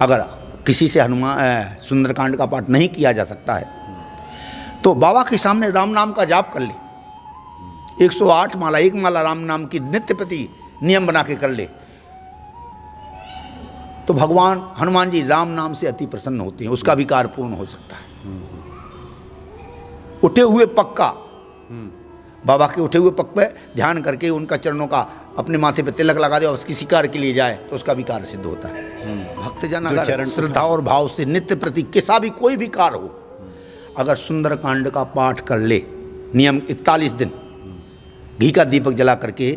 अगर किसी से सुंदरकांड का पाठ नहीं किया जा सकता है तो बाबा के सामने राम नाम का जाप कर ले, 108 माला, एक माला राम नाम की नित्य प्रति नियम बना के कर ले, तो भगवान हनुमान जी राम नाम से अति प्रसन्न होते हैं, उसका भी कार्य पूर्ण हो सकता है। उठे हुए पग का, बाबा के उठे हुए पग पे ध्यान करके उनका चरणों का अपने माथे पे तिलक लगा दे और किसी कार्य के लिए जाए तो उसका भी कार्य सिद्ध होता है। भक्तजन अगर श्रद्धा और भाव से नित्य प्रति कैसा भी कोई भी कार्य हो, अगर सुंदरकांड का पाठ कर ले, नियम 41 दिन घी का दीपक जला करके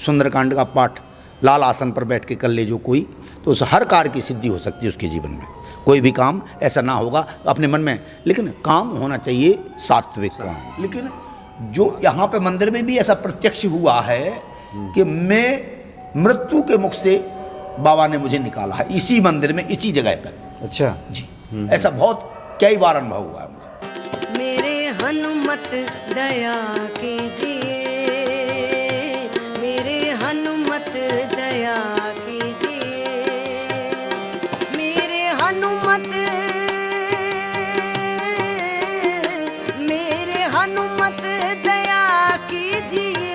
सुंदरकांड का पाठ लाल आसन पर बैठ के कर ले जो कोई, तो उस हर कार्य की सिद्धि हो सकती है उसके जीवन में। कोई भी काम ऐसा ना होगा अपने मन में, लेकिन काम होना चाहिए सात्विक काम। लेकिन जो यहाँ पे मंदिर में भी ऐसा प्रत्यक्ष हुआ है कि मैं मृत्यु के मुख से बाबा ने मुझे निकाला है, इसी मंदिर में, इसी जगह पर। अच्छा जी, ऐसा बहुत कई बार अनुभव हुआ है मुझे। मेरे हनुमत दया कीजिए, मेरे हनुमत दया कीजिए, मेरे हनुमत दया कीजिए,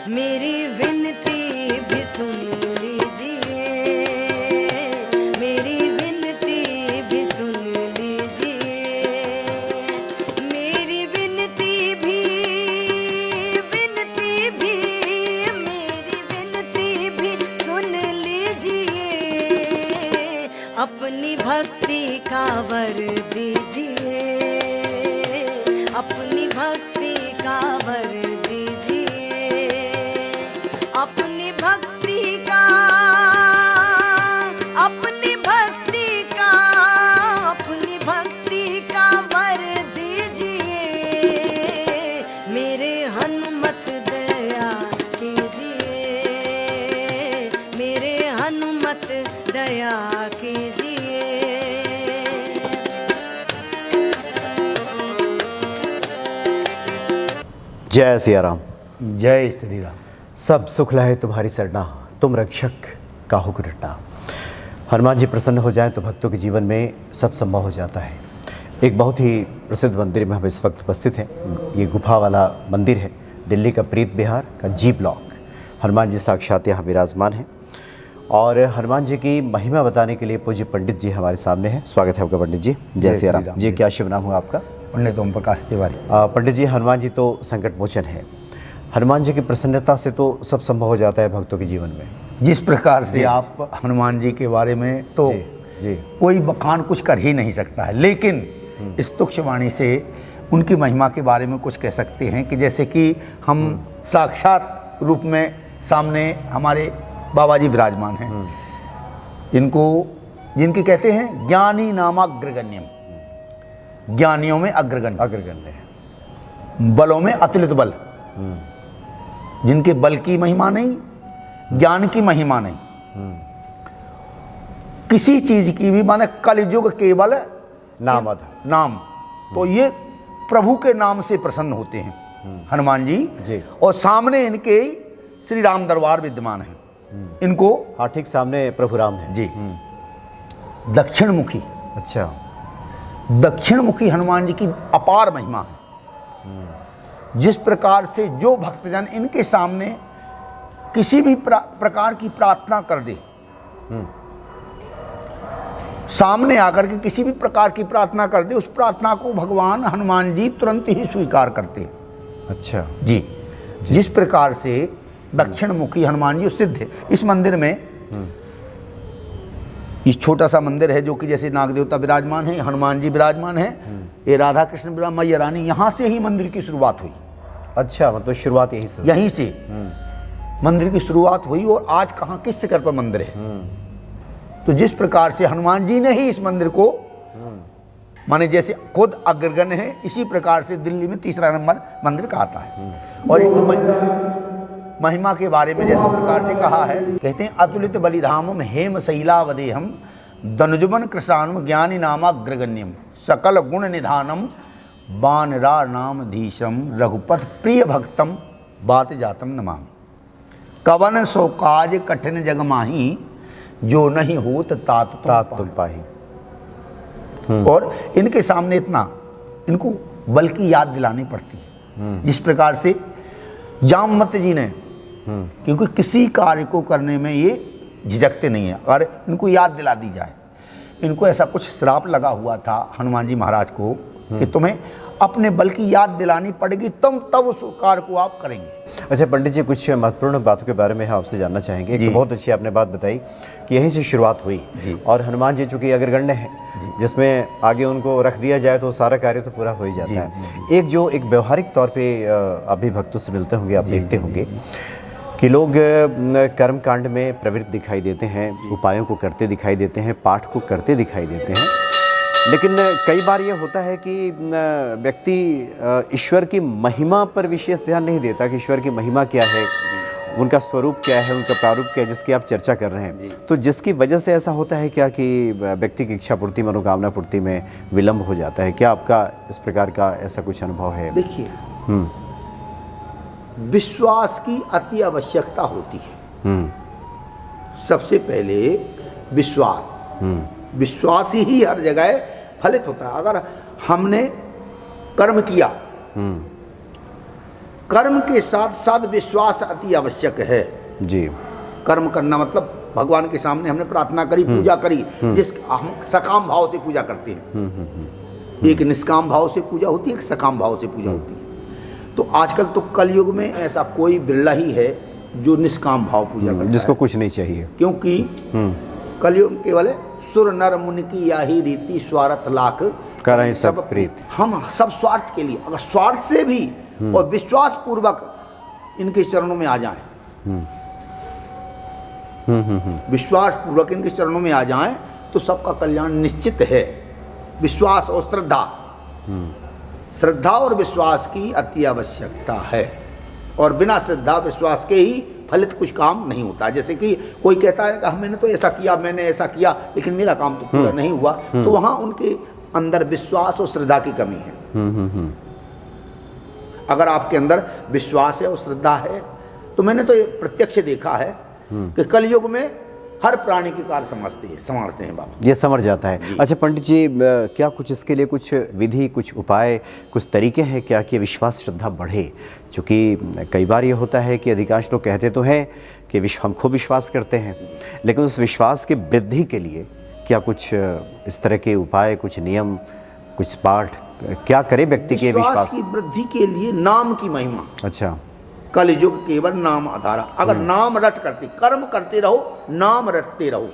मेरी विनती भी सुन लीजिए, मेरी विनती भी सुन लीजिए, मेरी विनती भी मेरी विनती भी सुन लीजिए, अपनी भक्ति का वर दीजिए, अपनी भक्ति का वर दीजिए, अपनी भक्ति का, अपनी भक्ति का, अपनी भक्ति का वर दीजिए, मेरे हनुमत दया कीजिए, मेरे हनुमत दया कीजिए। जय सिया राम। जय श्री राम। सब सुख लहे तुम्हारी सरना, तुम रक्षक काहू को डरना। हनुमान जी प्रसन्न हो जाएं तो भक्तों के जीवन में सब संभव हो जाता है। एक बहुत ही प्रसिद्ध मंदिर में हम इस वक्त उपस्थित हैं। ये गुफा वाला मंदिर है, दिल्ली का प्रीत बिहार का जी ब्लॉक। हनुमान जी साक्षात यहाँ विराजमान हैं और हनुमान जी की महिमा बताने के लिए पूज्य पंडित जी हमारे सामने हैं। स्वागत है आपका पंडित जी। जय सिया राम जी। क्या शुभ नाम हुआ आपका? पंडित ओम प्रकाश तिवारी। पंडित जी, हनुमान जी तो संकट मोचन है। हनुमान जी की प्रसन्नता से तो सब संभव हो जाता है भक्तों के जीवन में। जिस प्रकार से आप हनुमान जी के बारे में तो जी कोई बखान कुछ कर ही नहीं सकता है, लेकिन इस तुक्ष वाणी से उनकी महिमा के बारे में कुछ कह सकते हैं कि जैसे कि हम साक्षात रूप में सामने हमारे बाबा जी विराजमान हैं। इनको जिनकी कहते हैं ज्ञानी नामाग्रगण्यम, ज्ञानियों में अग्रगण्य, बलों में अतुलित बल, जिनके बल की महिमा नहीं, ज्ञान की महिमा नहीं, किसी चीज की भी, माने कलयुग केवल नाम आधा नाम, तो ये प्रभु के नाम से प्रसन्न होते हैं हनुमान जी। और सामने इनके श्री राम दरबार विद्यमान है। इनको हाँ ठीक सामने प्रभु राम है जी। दक्षिण मुखी, अच्छा, दक्षिण मुखी हनुमान जी की अपार महिमा है। जिस प्रकार से जो भक्तजन इनके सामने किसी भी प्रकार की प्रार्थना कर दे, सामने आकर के किसी भी प्रकार की प्रार्थना कर दे, उस प्रार्थना को भगवान हनुमान जी तुरंत ही स्वीकार करते हैं। अच्छा जी। जिस प्रकार से दक्षिण मुखी हनुमान जी सिद्ध है। इस मंदिर में ये छोटा सा मंदिर है जो कि जैसे नाग देवता विराजमान है, हनुमान जी विराजमान है, ये राधा कृष्ण विराज, मैया रानी, यहाँ से ही मंदिर की शुरुआत हुई। अच्छा, मतलब शुरुआत यहीं से मंदिर की शुरुआत हुई। और आज कहाँ किस शिखर पर मंदिर है। तो जिस प्रकार से हनुमान जी ने ही इस मंदिर को, माने जैसे खुद अग्रगण्य है, इसी प्रकार से दिल्ली में तीसरा नंबर मंदिर का आता है। और इनकी महिमा के बारे में जैसे प्रकार से कहा है, कहते हैं अतुलित बलिधामम हेम शैलावदेहम दनुजमन कृषाणम ज्ञानी नामाग्रगण्यम सकल गुण निधानम बानरा नामधीशम रघुपथ प्रिय भक्तम बात जातम नमामि। कवन सो काज कठिन जग माही जो नहीं होत तात तात तुम पाही। और इनके सामने इतना इनको बल की याद दिलानी पड़ती है, जिस प्रकार से जामवंत जी ने, क्योंकि किसी कार्य को करने में ये झिझकते नहीं है, और इनको याद दिला दी जाए। इनको ऐसा कुछ श्राप लगा हुआ था हनुमान जी महाराज को कि तुम्हें अपने बल की याद दिलानी पड़ेगी, तुम तब उस कार्य को आप करेंगे। अच्छा पंडित जी, कुछ महत्वपूर्ण बातों के बारे में हम आपसे जानना चाहेंगे। एक तो बहुत अच्छी आपने बात बताई कि यहीं से शुरुआत हुई, और हनुमान जी चूँकि अग्रगण्य हैं, जिसमें आगे उनको रख दिया जाए तो सारा कार्य तो पूरा हो ही जाता है। एक जो एक व्यवहारिक तौर पे आप भी भक्तों से मिलते होंगे, आप देखते होंगे कि लोग कर्म कांड में प्रवृत्त दिखाई देते हैं, उपायों को करते दिखाई देते हैं, पाठ को करते दिखाई देते हैं, लेकिन कई बार ये होता है कि व्यक्ति ईश्वर की महिमा पर विशेष ध्यान नहीं देता कि ईश्वर की महिमा क्या है, उनका स्वरूप क्या है, उनका प्रारूप क्या है, जिसकी आप चर्चा कर रहे हैं। तो जिसकी वजह से ऐसा होता है क्या कि व्यक्ति की इच्छा पूर्ति, मनोकामना पूर्ति में विलम्ब हो जाता है? क्या आपका इस प्रकार का ऐसा कुछ अनुभव है? देखिए, विश्वास की अति आवश्यकता होती है। सबसे पहले विश्वास, विश्वास ही हर जगह फलित होता है। अगर हमने कर्म किया, कर्म के साथ साथ विश्वास अति आवश्यक है जी। कर्म करना मतलब भगवान के सामने हमने प्रार्थना करी, पूजा करी, जिस हम सकाम भाव से पूजा करते हैं। एक निष्काम भाव से पूजा होती है, एक सकाम भाव से पूजा होती है। तो आजकल तो कलयुग में ऐसा कोई बिरला ही है जो निष्काम भाव पूजा करता है, जिसको कुछ नहीं चाहिए, क्योंकि कलयुग केवल सुर नर मुनि की याही रीति स्वार्थ लाख करें सब प्रीत। हम सब स्वार्थ के लिए, अगर स्वार्थ से भी और विश्वास पूर्वक इनके चरणों में आ जाएं, विश्वास पूर्वक इनके चरणों में आ जाएं तो सबका कल्याण निश्चित है। विश्वास और श्रद्धा, श्रद्धा और विश्वास की अति आवश्यकता है, और बिना श्रद्धा विश्वास के ही फलित कुछ काम नहीं होता। जैसे कि कोई कहता है कि मैंने तो ऐसा किया, मैंने ऐसा किया, लेकिन मेरा काम तो पूरा नहीं हुआ, तो वहाँ उनके अंदर विश्वास और श्रद्धा की कमी है। अगर आपके अंदर विश्वास है और श्रद्धा है, तो मैंने तो ये प्रत्यक्ष देखा है कि कलयुग में हर प्राणी की कार्य संभालते हैं बाबा। ये समझ जाता है। अच्छा पंडित जी, क्या कुछ इसके लिए कुछ विधि, कुछ उपाय, कुछ तरीके हैं क्या कि विश्वास श्रद्धा बढ़े? क्योंकि कई बार ये होता है कि अधिकांश लोग कहते तो हैं कि हम खूब विश्वास करते हैं, लेकिन उस विश्वास की वृद्धि के लिए क्या कुछ इस तरह के उपाय, कुछ नियम, कुछ पाठ, क्या करे व्यक्ति के विश्वास की वृद्धि के लिए? नाम की महिमा। अच्छा, कलयुग केवल नाम आधारा। अगर नाम रट करते, कर्म करते रहो, नाम रटते रहो।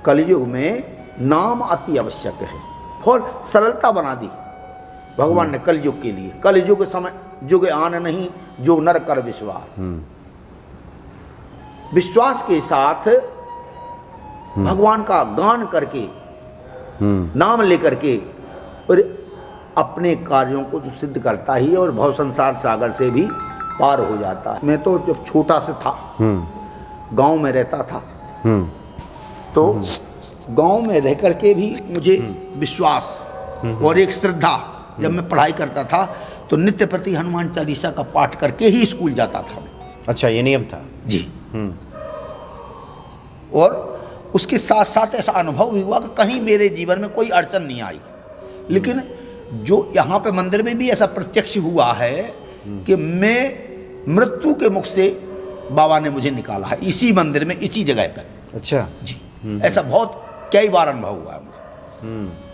कलयुग में नाम अति आवश्यक है, और सरलता बना दी भगवान ने कलयुग के लिए। कलयुग समय जुग आन नहीं, जो नर कर विश्वास। विश्वास के साथ भगवान का गान करके, नाम लेकर के, और अपने कार्यों को तो सिद्ध करता ही है, और भव संसार सागर से भी पार हो जाता है। मैं तो जब छोटा से था, गांव में रहता था, तो गांव में रह करके भी मुझे विश्वास और एक श्रद्धा, जब मैं पढ़ाई करता था तो नित्य प्रति हनुमान चालीसा का पाठ करके ही स्कूल जाता था। अच्छा, ये नियम था जी। और उसके साथ साथ ऐसा अनुभव भी हुआ कि कहीं मेरे जीवन में कोई अड़चन नहीं आई, लेकिन जो यहाँ पे मंदिर में भी ऐसा प्रत्यक्ष हुआ है कि मैं मृत्यु के मुख से बाबा ने मुझे निकाला है, इसी मंदिर में, इसी जगह पर। अच्छा जी, ऐसा बहुत कई बार अनुभव हुआ है मुझे।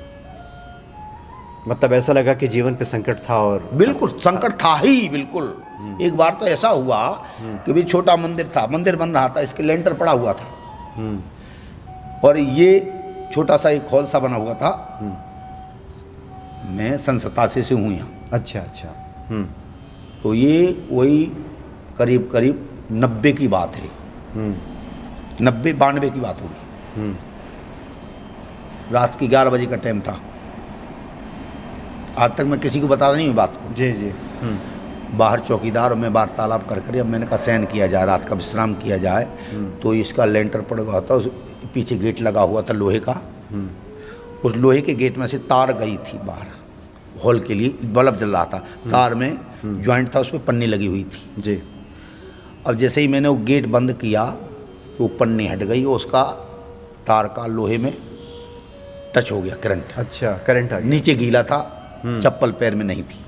मतलब ऐसा लगा कि जीवन पे संकट था, और बिल्कुल संकट था ही, बिल्कुल। एक बार तो ऐसा हुआ कि भी छोटा मंदिर था, मंदिर बन रहा था, इसके लेंटर पड़ा हुआ था, और ये छोटा सा एक हॉल सा बना हुआ था। मैं सन 87 से हूँ यहाँ। अच्छा अच्छा। तो ये वही करीब करीब 90 की बात है, 90-92 की बात होगी। रात की 11 बजे का टाइम था। आज तक मैं किसी को बताता नहीं हूँ बात को। जी जी। बाहर चौकीदार और मैं वार्तालाप कर अब मैंने कहा शयन किया जाए, रात का विश्राम किया जाए। तो इसका लेंटर पड़ गया था, उस पीछे गेट लगा हुआ था लोहे का। उस लोहे के गेट में से तार गई थी बाहर, हॉल के लिए बल्ब जल रहा था, तार में ज्वाइंट था, उस पर पन्नी लगी हुई थी। जी। अब जैसे ही मैंने वो गेट बंद किया तो पन्नी हट गई और उसका तार का लोहे में टच हो गया, करंट। अच्छा, करंट आ गया। नीचे गीला था, चप्पल पैर में नहीं थी।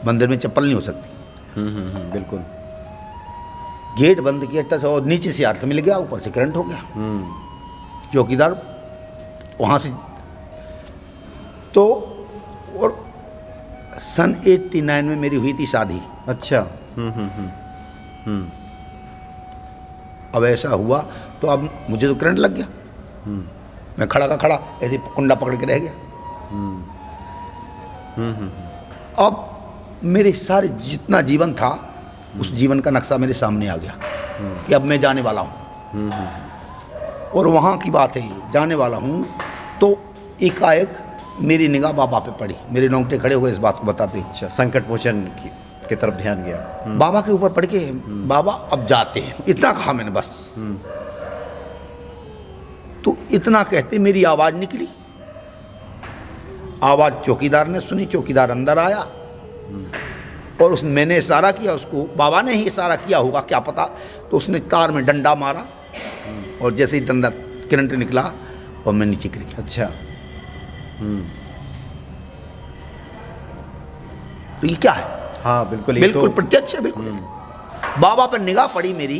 मंदिर में चप्पल नहीं हो सकती। बिल्कुल। गेट बंद किया, टच, और नीचे से अर्थ मिल गया, ऊपर से करंट हो गया। चौकीदार वहाँ से तो, और सन 89 में मेरी हुई थी शादी। अच्छा। अब ऐसा हुआ तो अब मुझे तो करंट लग गया। मैं खड़ा का खड़ा ऐसे कुंडा पकड़ के रह गया। अब मेरे सारे जितना जीवन था उस जीवन का नक्शा मेरे सामने आ गया कि अब मैं जाने वाला हूँ। और वहाँ की बात है ये, जाने वाला हूँ तो एकाएक मेरी निगाह बाबा पे पड़ी। मेरे रोंगटे खड़े हो गए इस बात को बताते। अच्छा, संकट मोचन की तरफ ध्यान गया। बाबा के ऊपर पड़ के, बाबा अब जाते हैं, इतना कहा मैंने बस। तो इतना कहते मेरी आवाज़ निकली। आवाज़ चौकीदार ने सुनी, चौकीदार अंदर आया और मैंने इशारा किया उसको, बाबा ने ही इशारा किया होगा क्या पता, तो उसने तार में डंडा मारा और जैसे ही डंडा करंट निकला और मैं नीचे गिर गया। अच्छा। तो ये क्या है? हाँ बिल्कुल, ये बिल्कुल तो प्रत्यक्ष है, बिल्कुल। बाबा पर निगाह पड़ी मेरी,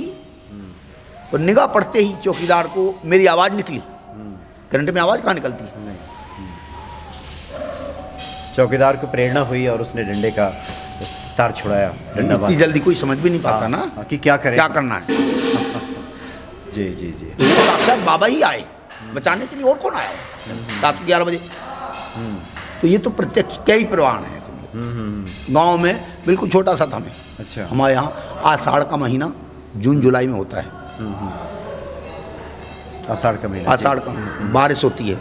और निगाह पड़ते ही चौकीदार को मेरी आवाज़ निकली। करंट में आवाज़ कहाँ निकलती है? चौकीदार को प्रेरणा हुई और उसने डंडे का तार छुड़ाया, डंडा इतनी जल्दी कोई समझ भी नहीं पाता ना कि क्या करें, क्या करना है। जी जी जी। तो साक्षात बाबा ही आए बचाने के लिए, और कौन आया रात को 11 बजे। तो ये तो प्रत्यक्ष कई प्रमाण है। गांव में बिल्कुल छोटा सा था मैं। अच्छा। हमारे यहाँ आषाढ़ का महीना जून जुलाई में होता है। आषाढ़ का महीना, आषाढ़ का बारिश होती है।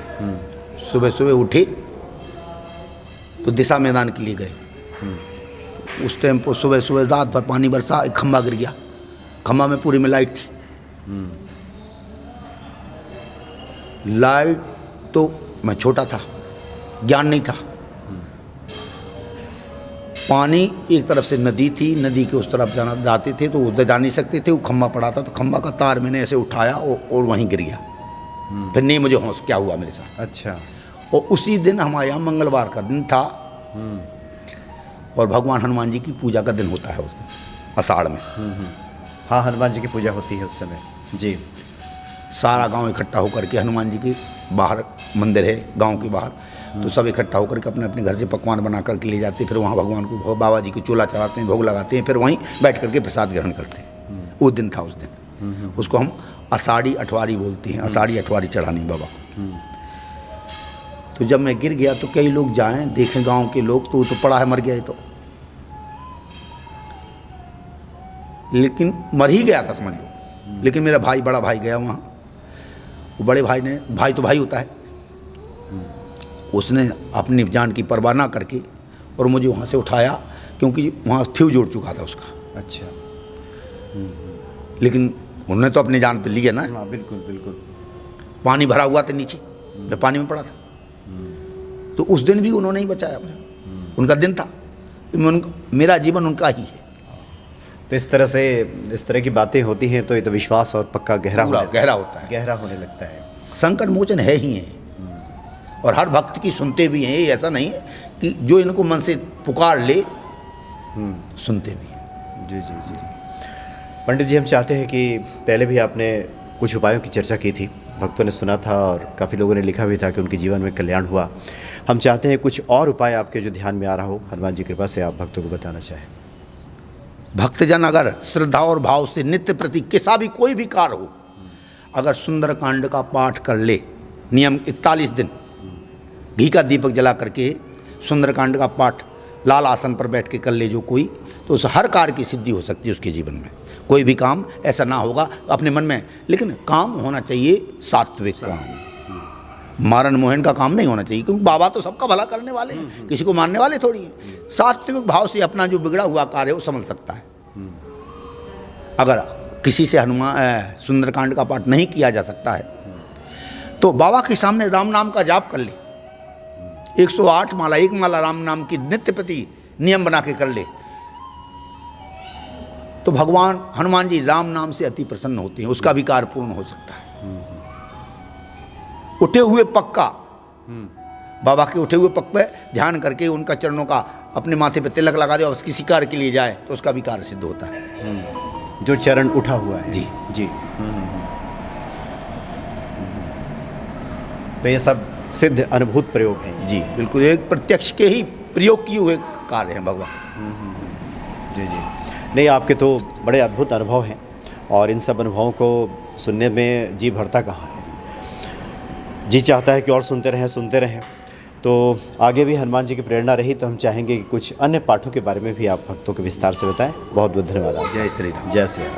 सुबह सुबह उठे तो दिशा मैदान के लिए गए। उस टाइम पर सुबह सुबह रात भर पानी बरसा, एक खम्बा गिर गया। खम्बा में पूरी में लाइट थी। लाइट तो मैं छोटा था, ज्ञान नहीं था। पानी एक तरफ से नदी थी, नदी के उस तरफ जाते थे तो उधर जा नहीं सकते थे। वो खम्बा पड़ा था तो खम्बा का तार मैंने ऐसे उठाया और वहीं गिर गया। फिर नहीं मुझे होश क्या हुआ मेरे साथ। अच्छा। और उसी दिन हमारे यहाँ मंगलवार का दिन था और भगवान हनुमान जी की पूजा का दिन होता है उस दिन, आषाढ़ में। हाँ, हनुमान जी की पूजा होती है उस समय जी। सारा गांव इकट्ठा होकर के, हनुमान जी के बाहर मंदिर है गांव के बाहर, तो सब इकट्ठा होकर के अपने अपने घर से पकवान बना करके ले जाते हैं। फिर वहाँ भगवान को, बाबा जी को चूल्हा चढ़ाते हैं, भोग लगाते हैं, फिर वहीं बैठ करके प्रसाद ग्रहण करते हैं। वो दिन था उस दिन। उसको हम आषाढ़ी अठवारी बोलते हैं, आषाढ़ी अठवारी चढ़ानी बाबा को। तो जब मैं गिर गया तो कई लोग जाएं देखें, गांव के लोग, तो पड़ा है मर गया है तो, लेकिन मर ही गया था समझ लो। लेकिन मेरा भाई, बड़ा भाई गया वहाँ। वो बड़े भाई ने, भाई तो भाई होता है, उसने अपनी जान की परवाह ना करके और मुझे वहाँ से उठाया, क्योंकि वहाँ फ्यूज उड़ चुका था उसका। अच्छा। लेकिन उन्होंने तो अपनी जान पे ली है ना। हाँ बिल्कुल बिल्कुल। पानी भरा हुआ था नीचे, मैं पानी में पड़ा था। तो उस दिन भी उन्होंने ही बचाया मुझे। उनका दिन था, मेरा जीवन उनका ही है। तो इस तरह से, इस तरह की बातें होती हैं तो ये तो विश्वास और पक्का गहरा पूरा गहरा होता है, गहरा होने लगता है। संकट मोचन है ही है, और हर भक्त की सुनते भी हैं। ये ऐसा नहीं है कि जो इनको मन से पुकार ले, सुनते भी हैं। जी जी जी। पंडित जी, हम चाहते हैं कि पहले भी आपने कुछ उपायों की चर्चा की थी, भक्तों ने सुना था और काफ़ी लोगों ने लिखा भी था कि उनके जीवन में कल्याण हुआ। हम चाहते हैं कुछ और उपाय आपके जो ध्यान में आ रहा हो, हनुमान जी की कृपा से आप भक्तों को बताना चाहें। भक्तजन अगर श्रद्धा और भाव से नित्य प्रति कैसा भी कोई भी कार्य हो, अगर सुंदरकांड का पाठ कर ले, नियम 41 दिन घी का दीपक जला करके सुंदरकांड का पाठ लाल आसन पर बैठ के कर ले जो कोई, तो उस हर कार्य की सिद्धि हो सकती है उसके जीवन में। कोई भी काम ऐसा ना होगा अपने मन में, लेकिन काम होना चाहिए सात्विक काम, मारण मोहन का काम नहीं होना चाहिए, क्योंकि बाबा तो सबका भला करने वाले हैं, किसी को मारने वाले थोड़ी हैं। सात्विक भाव से अपना जो बिगड़ा हुआ कार्य है वो संभल सकता है। अगर किसी से हनुमान सुंदरकांड का पाठ नहीं किया जा सकता है तो बाबा के सामने राम नाम का जाप कर ले, 108 माला, एक माला राम नाम की नित्य प्रति नियम बना के कर ले, तो भगवान हनुमान जी राम नाम से अति प्रसन्न होते हैं, उसका भी कार्य पूर्ण हो सकता है। उठे हुए पग का, बाबा के उठे हुए पग पे ध्यान करके उनका चरणों का अपने माथे पे तिलक लगा दे और किसी कार्य के लिए जाए तो उसका भी कार्य सिद्ध होता है। जो चरण उठा हुआ है। जी। जी। तो ये सब सिद्ध अनुभूत प्रयोग हैं। जी बिल्कुल, एक प्रत्यक्ष के ही प्रयोग किए हुए कार्य हैं भगवान। जी जी। नहीं, आपके तो बड़े अद्भुत अनुभव हैं और इन सब अनुभवों को सुनने में जी भरता कहाँ है। जी चाहता है कि और सुनते रहें। तो आगे भी हनुमान जी की प्रेरणा रही तो हम चाहेंगे कि कुछ अन्य पाठों के बारे में भी आप भक्तों के विस्तार से बताएं। बहुत बहुत धन्यवाद। जय श्री राम। जय श्री राम।